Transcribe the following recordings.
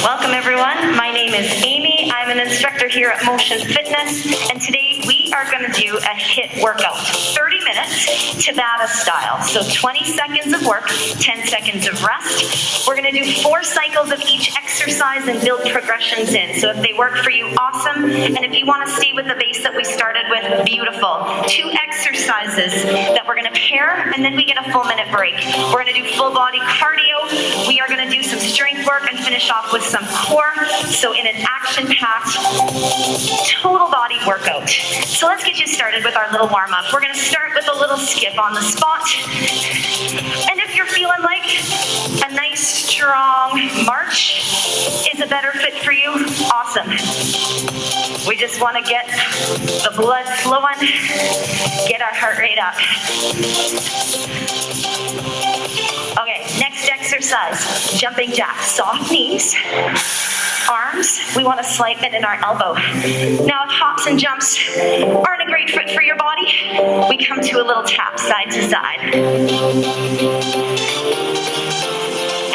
Welcome everyone, my name is Amy. I'm an instructor here at Motion Fitness, and today we are going to do a HIIT workout, 30 minutes, Tabata style. So 20 seconds of work, 10 seconds of rest. We're going to do 4 cycles of each exercise and build progressions in. So if they work for you, awesome. And if you want to stay with the base that we started with, beautiful. 2 exercises that we're going to pair, and then we get a full minute break. We're going to do full body cardio. We are going to do some strength work and finish off with some core. So in an action-packed, total body workout. So let's get you started with our little warm-up. We're going to start with a little skip on the spot. And if you're feeling like a nice, strong march is a better fit for you, awesome. We just want to get the blood flowing, get our heart rate up. Okay, next exercise, jumping jacks, soft knees, arms, we want to slight bend in our elbow. Now if hops and jumps aren't a great fit for your body, we come to a little tap side to side.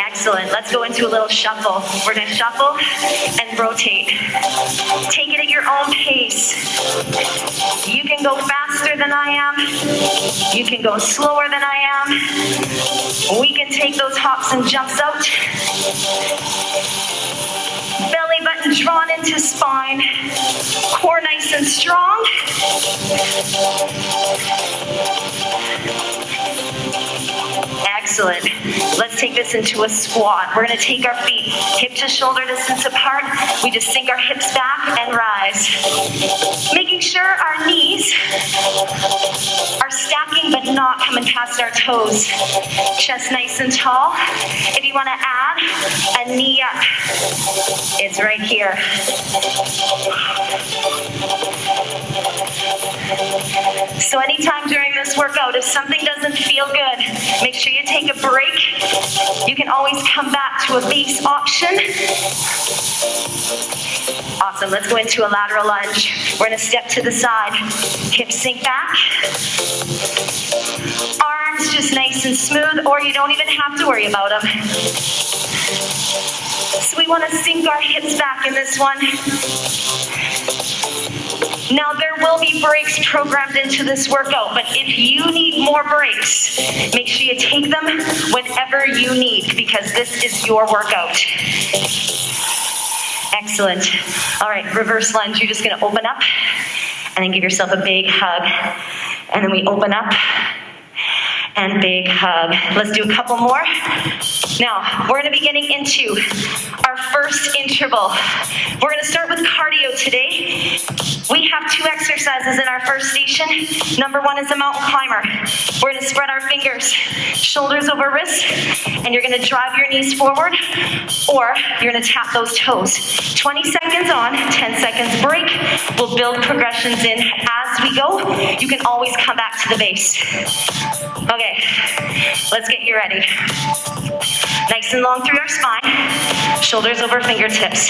Excellent, let's go into a little shuffle. We're going to shuffle and rotate. Take it at your own pace. You can go faster than I am. You can go slower than I am. We can take those hops and jumps out. Belly button drawn into spine. Core nice and strong. Excellent. Let's take this into a squat. We're going to take our feet hip to shoulder distance apart. We just sink our hips back and rise. Making sure our knees are stacking but not coming past our toes. Chest nice and tall. If you want to add a knee up, it's right here. So anytime during this workout, if something doesn't feel good, make sure you take a break. You can always come back to a base option. Awesome, let's go into a lateral lunge. We're gonna step to the side, hips sink back. Arms just nice and smooth, or you don't even have to worry about them. So we wanna sink our hips back in this one. Now there will be breaks programmed into this workout, but if you need more breaks, make sure you take them whenever you need, because this is your workout. Excellent. All right, reverse lunge. You're just gonna open up and then give yourself a big hug. And then we open up and big hug. Let's do a couple more. Now, we're gonna be getting into our first interval. We're gonna start with cardio today. We have 2 exercises in our first station. Number 1 is a mountain climber. We're gonna spread our fingers, shoulders over wrists, and you're gonna drive your knees forward, or you're gonna tap those toes. 20 seconds on, 10 seconds break. We'll build progressions in as we go. You can always come back to the base. Okay, let's get you ready. Nice and long through our spine, shoulders over fingertips.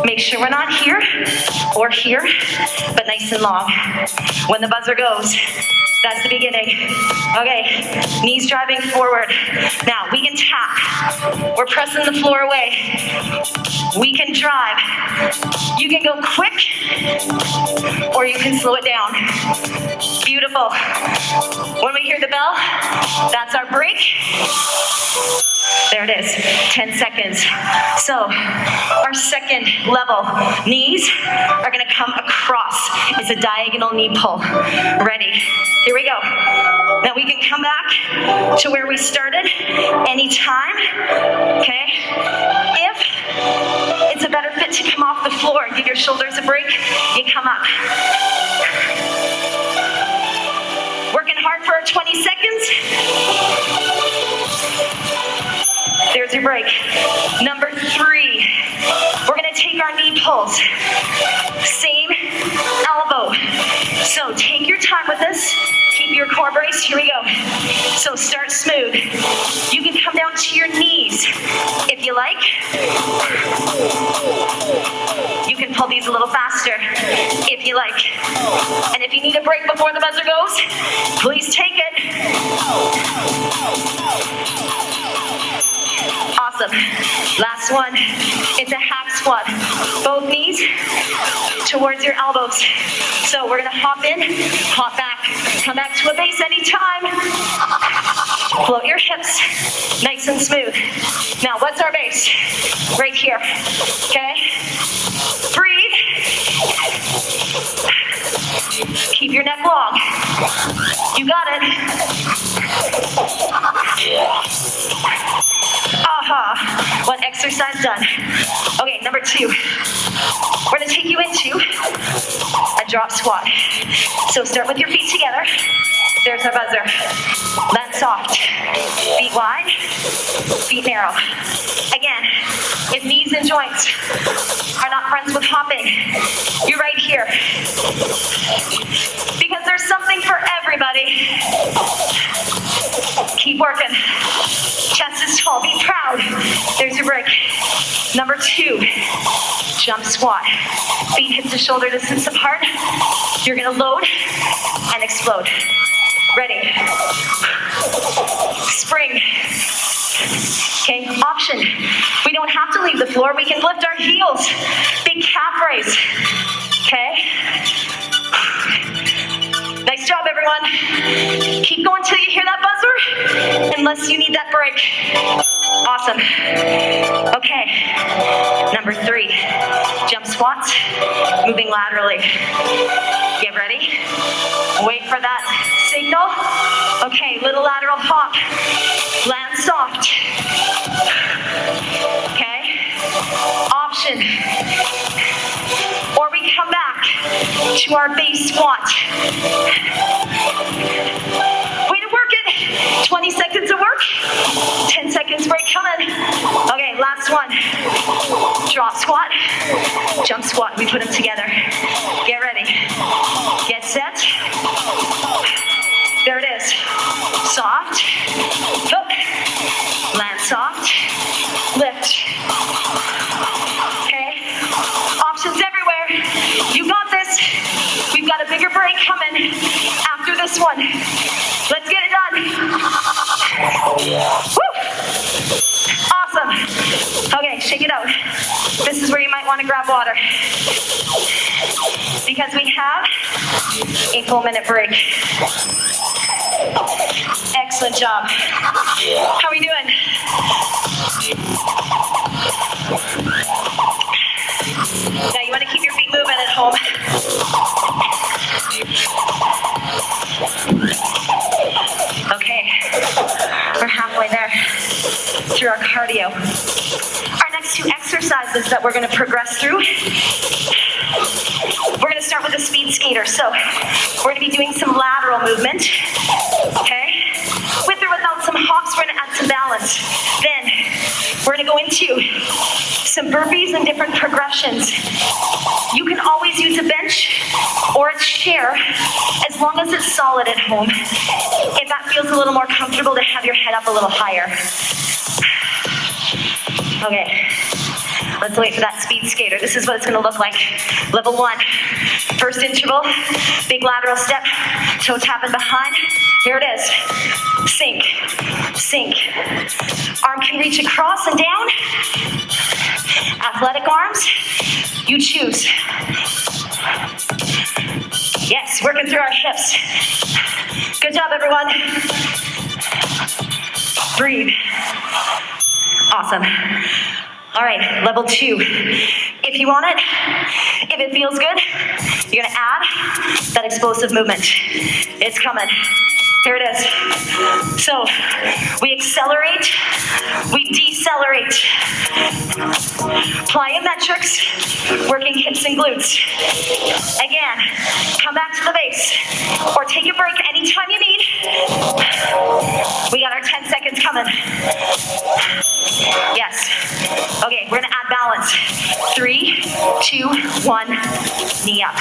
Make sure we're not here or here, but nice and long. When the buzzer goes, that's the beginning. Okay, knees driving forward. Now we can tap. We're pressing the floor away. We can drive. You can go quick, or you can slow it down. Beautiful. When we hear the bell, that's our break. There it is, 10 seconds. So our second level, knees are gonna come across. It's a diagonal knee pull. Ready? Here we go. Now we can come back to where we started anytime, okay? If it's a better fit to come off the floor and give your shoulders a break, you come up. Working hard for 20 seconds. There's your break. Number 3, we're gonna take our knee pulls. Same elbow. So take your time with this. Keep your core braced. Here we go. So start smooth. You can come down to your knees if you like. You can pull these a little faster if you like. And if you need a break before the buzzer goes, please take it. Awesome. Last one. It's a hack squat. Both knees towards your elbows. So we're gonna hop in, hop back, come back to a base anytime. Float your hips, nice and smooth. Now, what's our base? Right here, okay? Breathe. Keep your neck long. You got it. Aha, one exercise done. Okay, number 2. We're gonna take you into a drop squat. So start with your feet together. There's our buzzer. Land soft. Feet wide, feet narrow. Again, if knees and joints are not friends with hopping, you're right here. Because there's something for everybody. Keep working. Chest is tall, be proud. There's your break. Number 2, jump squat. Feet hip to shoulder distance apart. You're gonna load and explode. Ready. Spring. Okay, option. We don't have to leave the floor. We can lift our heels. Big calf raise. Okay. Nice job, everyone. Keep going till you hear that buzzer, unless you need that break. Awesome. Okay. Number 3, jump squats, moving laterally. Get ready. Wait for that signal. Okay, little lateral hop. Land soft. Okay. Option. Or we come back to our base squat. Way to work it. 20 seconds of work. 10 seconds break coming. Okay, last one. Drop squat. Jump squat. We put them together. Get ready. Get set. There it is. Soft. Hook. Land soft. Lift. Okay. Options everywhere. You got this. We've got a bigger break coming after this one. Let's get it done. Woo! Awesome. Okay, shake it out. This is where you might want to grab water. Because we have a full minute break. Excellent job. How are we doing? Now you want to keep your feet moving at home. Okay, we're halfway there through our cardio. Our next 2 exercises that we're going to progress through, we're going to start with a speed skater. So we're going to be doing some lateral movement, okay? With or without some hops, we're going to add some balance. Then we're going to go into some burpees and different progressions. You can always use a bench or a chair as long as it's solid at home. If that feels a little more comfortable to have your head up a little higher. Okay, let's wait for that speed skater. This is what it's gonna look like. Level 1, first interval, big lateral step, toe tapping behind. Here it is. Sink, sink. Arm can reach across and down. Athletic arms, you choose. Yes, working through our hips. Good job, everyone. Breathe. Awesome. All right, level 2. If you want it, if it feels good, you're gonna add that explosive movement. It's coming. Here it is. So we accelerate, we decelerate. Plyometrics, working hips and glutes. Again, come back to the base or take a break anytime you need. We got our 10 seconds coming. Yes. Okay, we're gonna add balance. 3, 2, 1, knee up.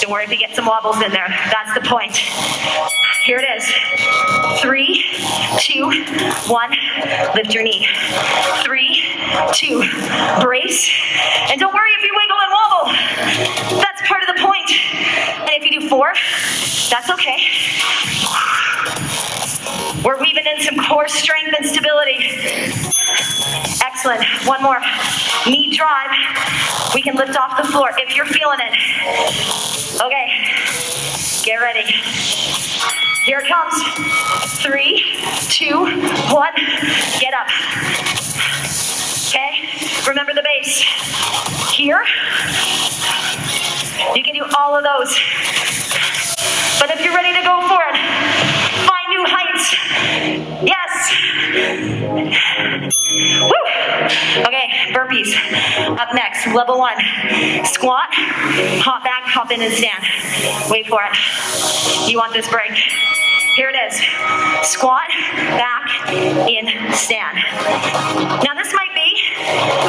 Don't worry if you get some wobbles in there. That's the point. Here it is. 3, 2, 1, lift your knee. 3, 2, brace. And don't worry if you wiggle and wobble. That's part of the point. And if you do 4, that's okay. We're weaving in some core strength and stability. Excellent. One more. Knee drive. We can lift off the floor if you're feeling it. Okay. Get ready. Here it comes. 3, 2, 1. Get up. Okay? Remember the base. Here. You can do all of those. But if you're ready to go for it, find new heights. Yes. Woo. Okay, burpees. Up next, level 1. Squat, hop back, hop in and stand. Wait for it. You want this break. Here it is. Squat, back, in, stand. Now this might be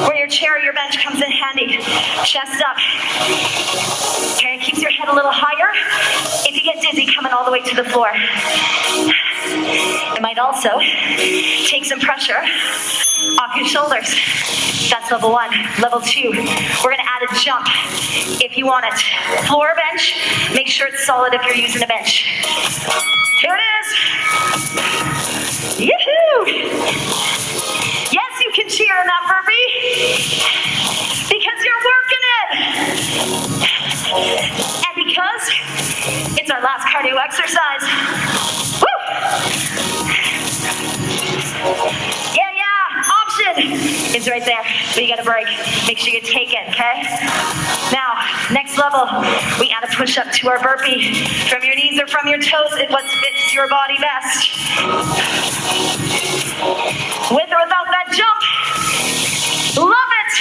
where your chair or your bench comes in handy. Chest up. Okay, keeps your head a little higher. If you get dizzy, coming all the way to the floor. It might also take some pressure off your shoulders. That's level 1. Level 2, we're gonna add a jump if you want it. Floor or bench, make sure it's solid if you're using a bench. Here it is. Yoo-hoo! Yes, you can cheer in that burpee because you're working it. And because it's our last cardio exercise. Woo! Yeah. Option is right there, but you gotta break. Make sure you take it, okay? Now, next level, we add a push-up to our burpee. From your knees or from your toes, it what fits your body best. With or without that jump, love it.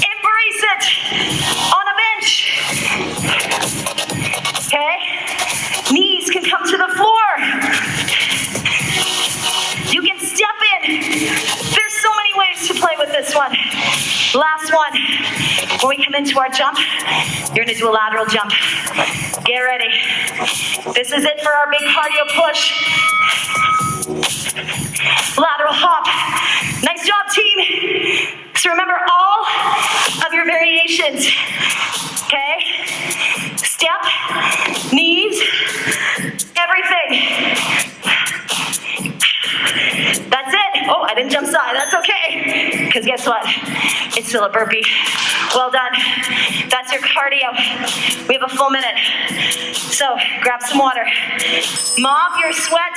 Embrace it on a bench. Okay? Knees can come to the floor. You can step in. There's so many ways to play with this one. Last one. When we come into our jump, you're gonna do a lateral jump. Get ready. This is it for our big cardio push. Lateral hop. Nice job, team. So remember all of your variations. Okay? Step, knees, everything. That's it. Oh, I didn't jump side. That's okay. Because guess what? It's still a burpee. Well done. That's your cardio. We have a full minute. So grab some water. Mop your sweat.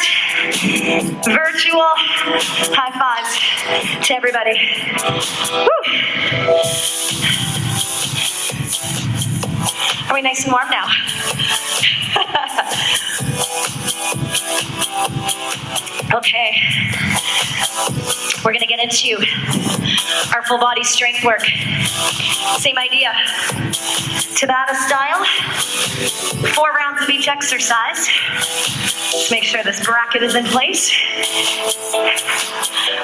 Virtual high fives to everybody. Woo. Are we nice and warm now? Okay, we're gonna get into our full body strength work. Same idea. Tabata style, 4 rounds of each exercise. Let's make sure this bracket is in place.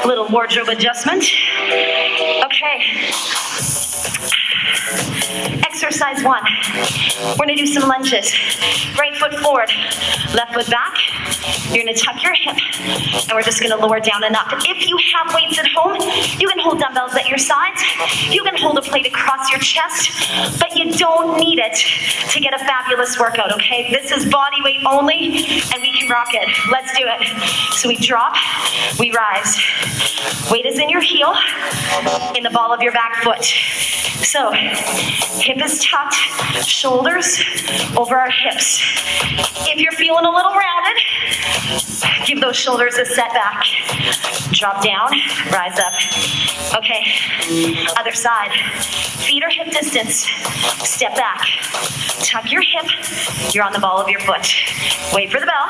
A little wardrobe adjustment. Okay. Exercise 1. We're gonna do some lunges. Right foot forward, left foot back. You're gonna tuck your hip, and we're just gonna lower down and up. If you have weights at home, you can hold dumbbells at your sides. You can hold a plate across your chest, but you don't need it to get a fabulous workout, okay? This is body weight only, and we can rock it. Let's do it. So we drop, we rise. Weight is in your heel, in the ball of your back foot. So, hip is tucked, shoulders over our hips. If you're feeling a little rounded, give those shoulders a set back. Drop down, rise up. Okay, other side. Feet are hip distance. Step back. Tuck your hip. You're on the ball of your foot. Wait for the bell.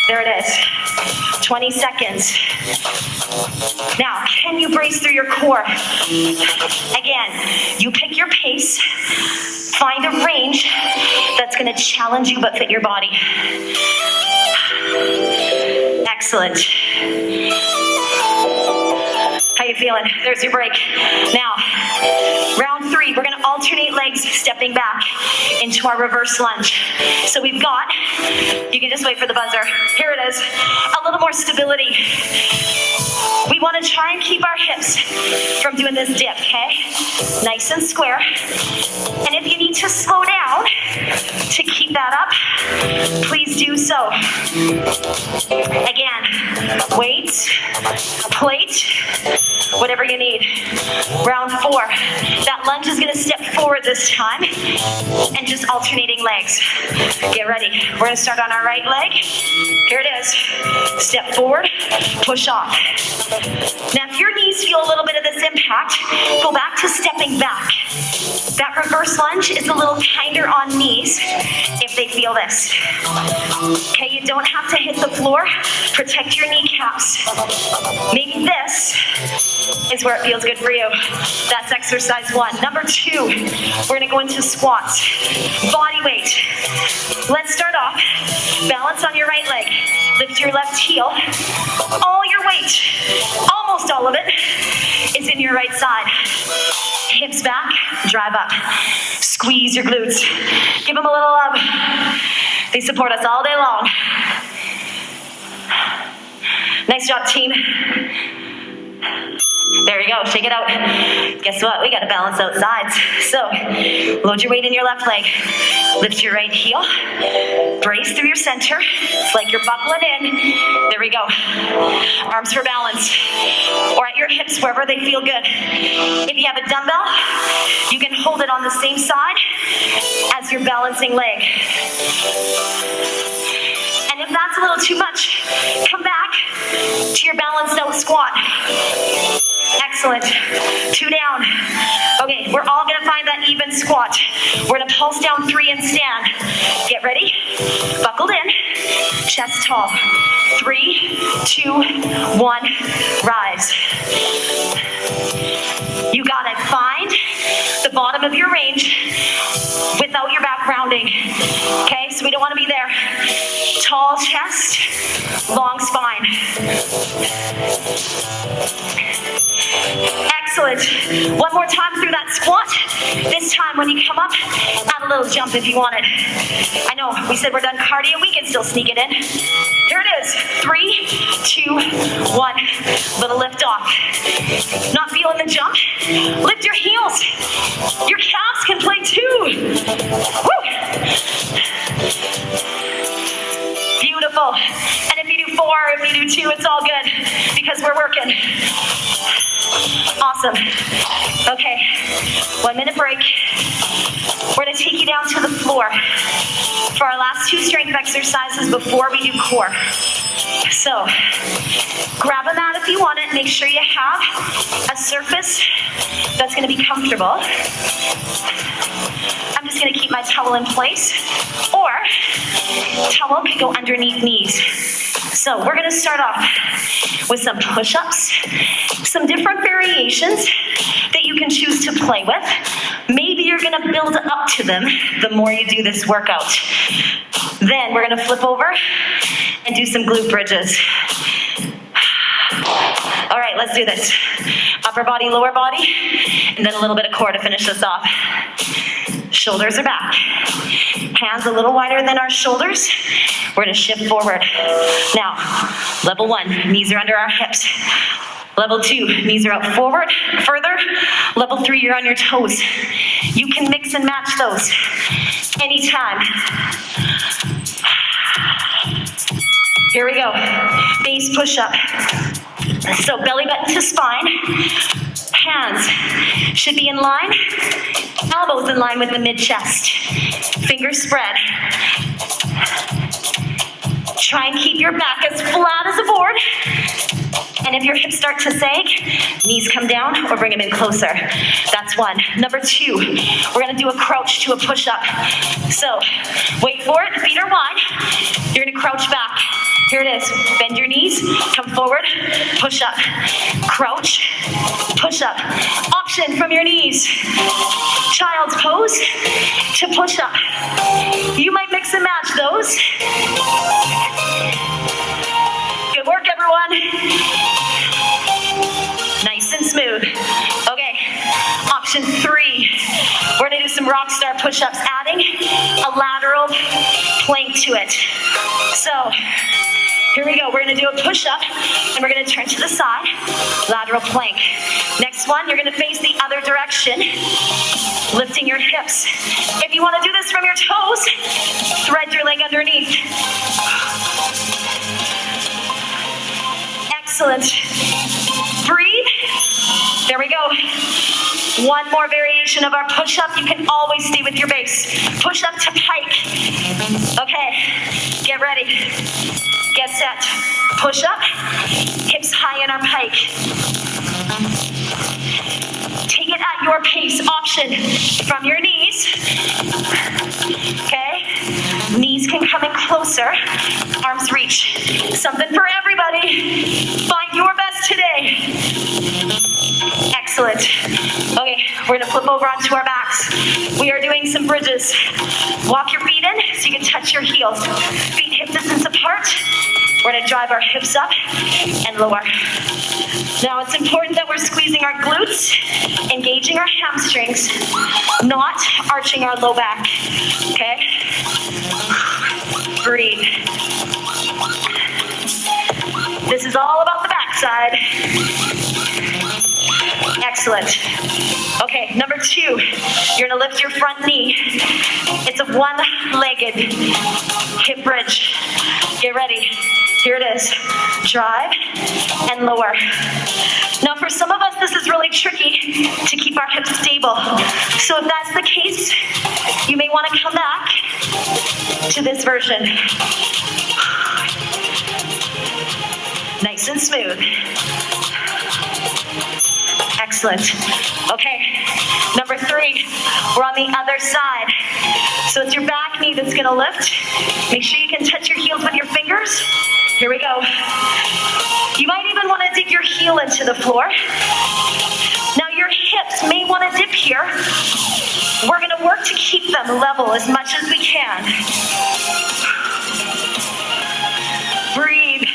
There it is. 20 seconds. Now, can you brace through your core? Again, you pick your pace. Find a range that's going to challenge you but fit your body. Excellent. How you feeling? There's your break. Now, round 3, we're gonna alternate legs, stepping back into our reverse lunge. So we've got, you can just wait for the buzzer. Here it is, a little more stability. We want to try and keep our hips from doing this dip, okay? Nice and square. And if you need to slow down to keep that up, please do so. Again, weights, plate, whatever you need. Round 4. That lunge is going to step forward this time and just alternating legs. Get ready. We're going to start on our right leg. Here it is. Step forward, push off. Now, if your knees feel a little bit of this impact, go back to stepping back. That reverse lunge is a little kinder on knees if they feel this. Okay, you don't have to hit the floor. Protect your kneecaps. Maybe this is where it feels good for you. That's exercise 1. Number 2, we're going to go into squats. Body weight. Let's start off. Balance on your right leg. Lift your left heel. All your weight, almost all of it, is in your right side. Hips back, drive up. Squeeze your glutes. Give them a little love. They support us all day long. Nice job, team. There you go, shake it out. Guess what? We got to balance out sides. So, load your weight in your left leg. Lift your right heel. Brace through your center. It's like you're buckling in. There we go. Arms for balance. Or at your hips, wherever they feel good. If you have a dumbbell, you can hold it on the same side as your balancing leg. And if that's a little too much, come back to your balanced out squat. Excellent. 2 down. Okay, we're all gonna find that even squat. We're gonna pulse down 3 and stand. Get ready. Buckled in. Chest tall. 3, 2, 1. Rise. You got it. Find the bottom of your range without your back rounding. Okay, so we don't want to be there. Tall chest, long spine. Excellent. One more time through that squat. This time when you come up, add a little jump if you want it. I know, we said we're done cardio. We can still sneak it in. Here it is. 3, 2, 1. Little lift off. Not feeling the jump? Lift your heels. Your calves can play too. Woo! Beautiful. And if you do 4, if you do 2, it's all good because we're working. Awesome. Okay, 1 minute break. We're gonna take you down to the floor for our last 2 strength exercises before we do core. So, grab a mat if you want it. Make sure you have a surface that's gonna be comfortable. I'm just gonna keep my towel in place, or towel can go underneath knees. So we're gonna start off with some push-ups, some different variations that you can choose to play with. Maybe you're gonna build up to them the more you do this workout. Then we're gonna flip over and do some glute bridges. All right, let's do this. Upper body, lower body, and then a little bit of core to finish this off. Shoulders are back. Hands a little wider than our shoulders. We're gonna shift forward. Now, level 1, knees are under our hips. Level 2, knees are out forward, further. Level 3, you're on your toes. You can mix and match those anytime. Here we go. Base push-up. So belly button to spine. Hands should be in line. Elbows in line with the mid-chest. Fingers spread. Try and keep your back as flat as a board. And if your hips start to sag, knees come down or bring them in closer. That's 1. Number 2, we're gonna do a crouch to a push-up. So, wait for it, feet are wide. You're gonna crouch back. Here it is, bend your knees, come forward, push up. Crouch, push up. Option from your knees. Child's pose to push up. You might mix and match those. Good work, everyone. Nice and smooth. Okay, option 3. We're gonna do some rock star push-ups, adding a lateral plank to it. So, Here we go. We're going to do a push-up, and we're going to turn to the side. Lateral plank. Next one, you're going to face the other direction, lifting your hips. If you want to do this from your toes, thread your leg underneath. Excellent. Breathe. There we go. One more variation of our push-up. You can always stay with your base. Push up to pike. Okay, get ready. Get set. Push up. Hips high in our pike. Take it at your pace. Option from your knees. Okay? Knees can come in closer. Arms reach. Something for everybody. Find your best today. Excellent. Okay, we're gonna flip over onto our backs. We are doing some bridges. Walk your feet in so you can touch your heels. Feet hip distance apart. We're gonna drive our hips up and lower. Now it's important that we're squeezing our glutes, engaging our hamstrings, not arching our low back, okay? Breathe. This is all about the backside. Excellent. Okay, number 2, you're gonna lift your front knee. It's a one-legged hip bridge. Get ready. Here it is. Drive and lower. Now for some of us, this is really tricky to keep our hips stable. So if that's the case, you may want to come back to this version. Nice and smooth. Excellent. Okay, number 3, we're on the other side. So it's your back knee that's gonna lift. Make sure you can touch your heels with your fingers. Here we go. You might even wanna dig your heel into the floor. Now your hips may wanna dip here. We're gonna work to keep them level as much as we can. Breathe.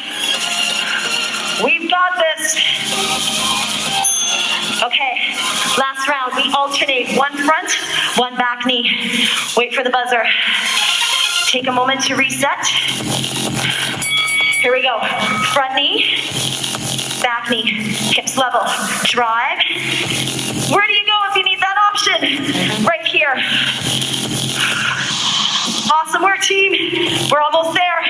We've got this. Okay, last round, we alternate one front, one back knee. Wait for the buzzer. Take a moment to reset. Here we go. Front knee, back knee, hips level. Drive. Where do you go if you need that option? Right here. Awesome work, team. We're almost there.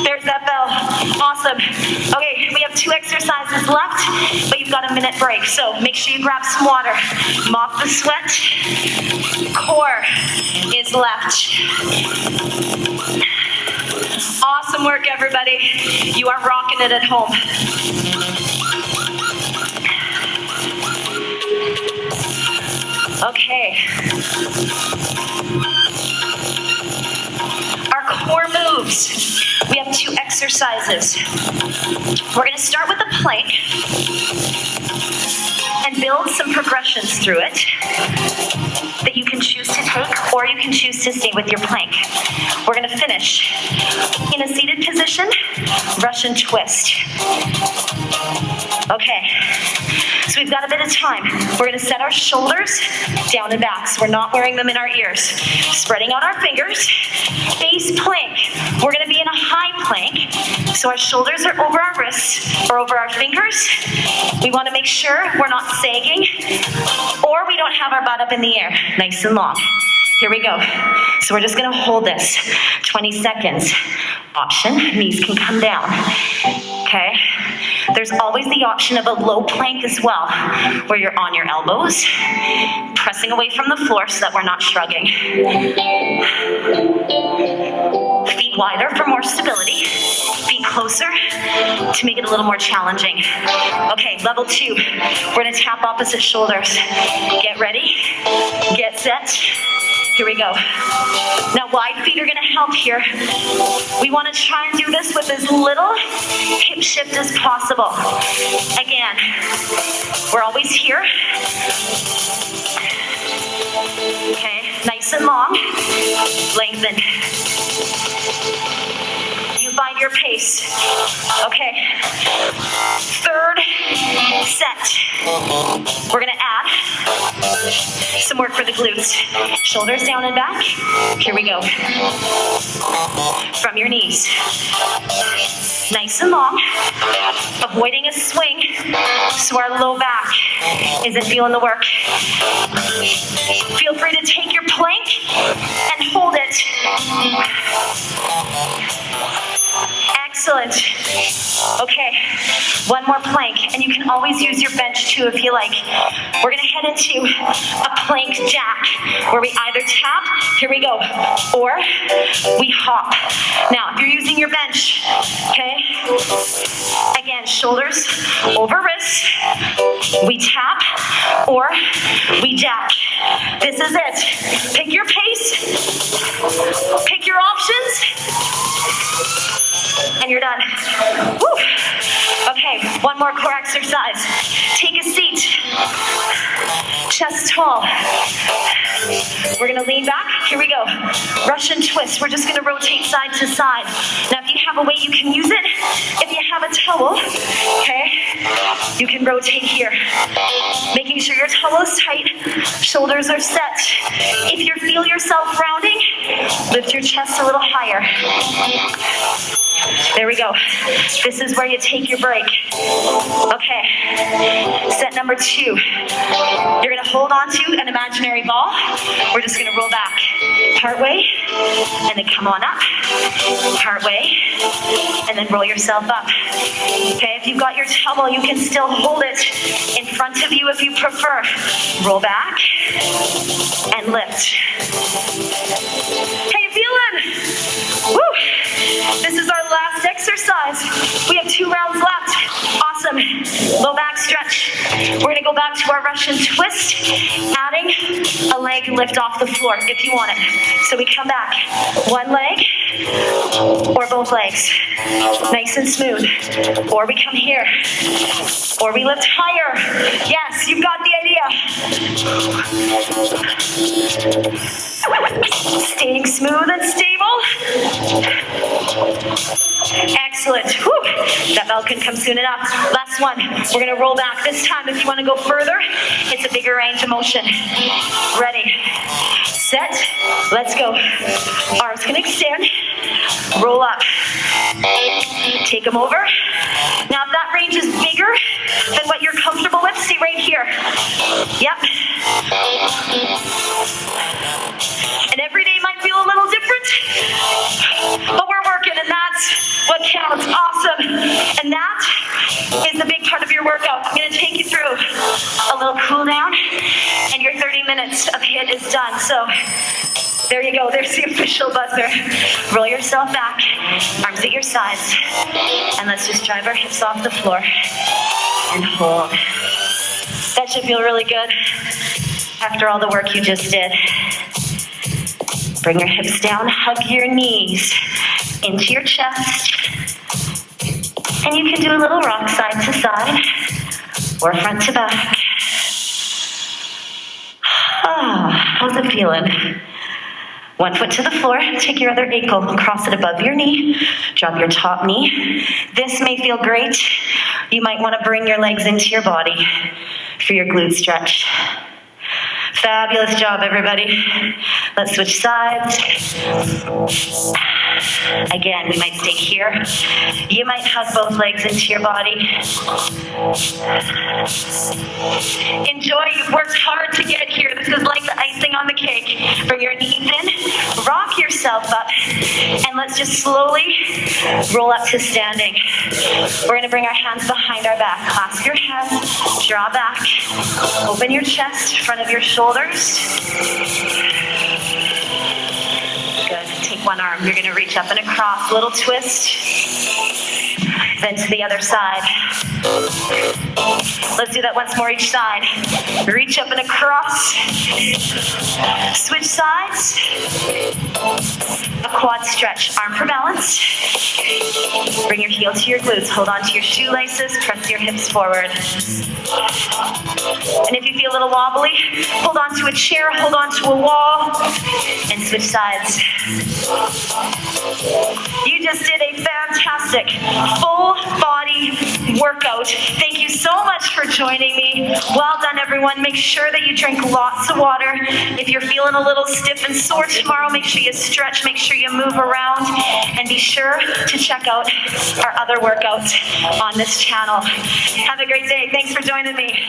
There's that bell. Awesome. Okay, we have 2 exercises left, but you've got a minute break. So make sure you grab some water. Mop the sweat. Core is left. Awesome work, everybody. You are rocking it at home. Okay. Our core moves. We have 2 exercises. We're going to start with the plank and build some progressions through it that you can choose to take, or you can choose to stay with your plank. We're going to finish in a seated position, Russian twist. Okay, so we've got a bit of time. We're going to set our shoulders down and back, so we're not wearing them in our ears. Spreading out our fingers, base plank. We're going to be in a high plank, so our shoulders are over our wrists or over our fingers. We want to make sure we're not sagging, or we don't have our butt up in the air, nice and long. Here we go. So we're just going to hold this 20 seconds. Option, knees can come down. Okay? There's always the option of a low plank as well, where you're on your elbows, pressing away from the floor so that we're not shrugging. Feet wider for more stability. Feet closer to make it a little more challenging. Okay, level 2. We're going to tap opposite shoulders. Get ready. Get set. Here we go. Now wide feet are going to help here. We want to try and do this with as little hip shift as possible. Again, we're always here. Okay, nice and long. Lengthen. You find your pace. Okay. 3rd set. We're going to add some work for the glutes. Shoulders down and back. Here we go. From your knees. Nice and long. Avoiding a swing so our low back isn't feeling the work. Feel free to take your plank and hold it. Excellent. Okay, one more plank, and you can always use your bench too if you like. We're gonna head into a plank jack where we either tap, here we go, or we hop. Now, if you're using your bench, okay, again, shoulders over wrists, we tap, or we jack. This is it. Pick your pace, pick your options, and you're done. Woo. Okay, one more core exercise. Take a seat. Chest tall. We're gonna lean back. Here we go. Russian twist. We're just gonna rotate side to side. Now, if you have a weight, you can use it. If you have a towel, okay, you can rotate here. Making sure your towel is tight, shoulders are set. If you feel yourself rounding, lift your chest a little higher. There we go. This is where you take your break. Okay, set number 2. You're gonna hold on to an imaginary ball. We're just gonna roll back. Part way, and then come on up. Part way, and then roll yourself up. Okay, if you've got your towel, you can still hold it in front of you if you prefer. Roll back, and lift. How you feeling? Woo! This is our last exercise. We have 2 rounds left. Awesome. Low back stretch. We're gonna go back to our Russian twist, adding a leg lift off the floor if you want it. So we come back, one leg or both legs. Nice and smooth. Or we come here. Or we lift higher. Yes, you've got the idea. Staying smooth and stable. Excellent. Whew. That bell can come soon enough. Last one. We're going to roll back. This time, if you want to go further, it's a bigger range of motion. Ready. Set. Let's go. Arms can extend. Roll up. Take them over. Now, if that range is bigger than what you're comfortable with, stay right here. Yep. And every day might feel a little different, but we're working, and that's what counts. Awesome. And that is the big part of your workout. I'm going to take you through a little cool down, and your 30 minutes of HIIT is done. So there you go. There's the official buzzer. Roll yourself back, arms at your sides, and let's just drive our hips off the floor and hold. That should feel really good after all the work you just did. Bring your hips down, hug your knees into your chest. And you can do a little rock side to side or front to back. How's it feeling? One foot to the floor, take your other ankle, cross it above your knee, drop your top knee. This may feel great. You might want to bring your legs into your body for your glute stretch. Fabulous job, everybody. Let's switch sides. Again, we might stay here. You might hug both legs into your body. Enjoy. You've worked hard to get here. This is like the icing on the cake. Bring your knees in, rock yourself up, and let's just slowly roll up to standing. We're going to bring our hands behind our back. Clasp your hands, draw back, open your chest, front of your shoulders. Good. Take one arm. You're going to reach up and across. Little twist. Then to the other side. Let's do that once more each side. Reach up and across. Switch sides. A quad stretch. Arm for balance. Bring your heel to your glutes. Hold on to your shoelaces. Press your hips forward. And if you feel a little wobbly, hold on to a chair, hold on to a wall, and switch sides. You just did a fantastic full body workout. Thank you so much for joining me. Well done, everyone. Make sure that you drink lots of water. If you're feeling a little stiff and sore tomorrow, make sure you stretch, make sure you move around, and be sure to check out our other workouts on this channel. Have a great day. Thanks for joining me.